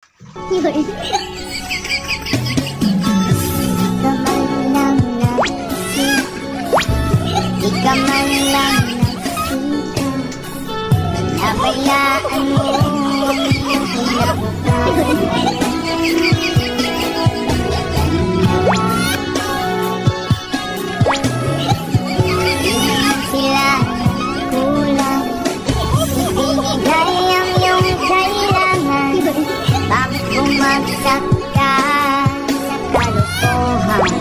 Di ka man lang nagsika, nabayaan mo ang iyong kinabukasan. Sila kulang, ibinigay ang iyong kailangan. Bakit bumagsak ka sa kalokohan?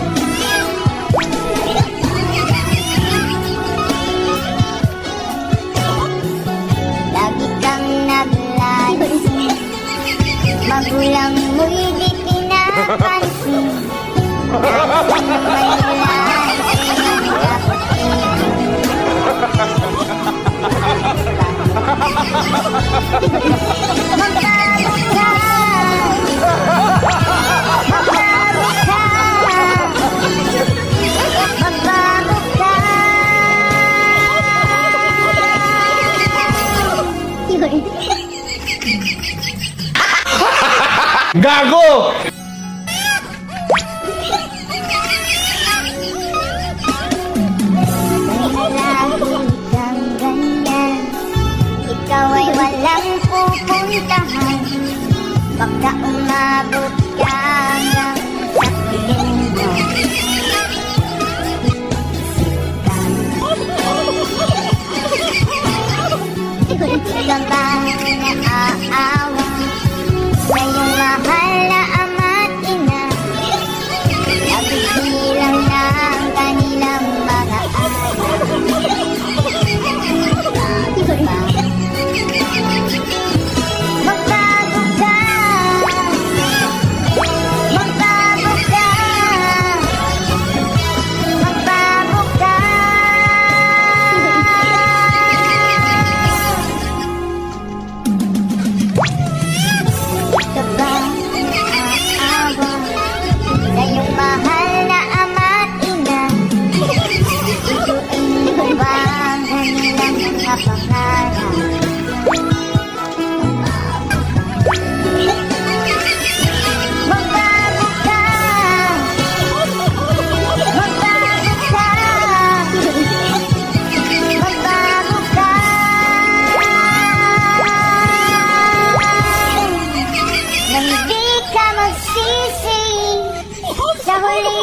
Lagi kang naglalasing, magulang mo'y di pinapansin. Nais mo mailasin ang Gago! lagi kang ganyan, ikaw ay walang pupuntahan. Baka umabot ka hanggang sa piling mo. Di ka ba naaawa sa iyong mahal na ama't ina? Nabibilang na ang kanilang mga anak. Magbago ka, magbago ka, magbago ka. Di ka ba naaawa sa iyong mahal na ama't ina? Ituin mo ba ang kanilang mga pangarap? Magbago ka, magbago ka, magbago ka. Nang di ka magsisi sa huli.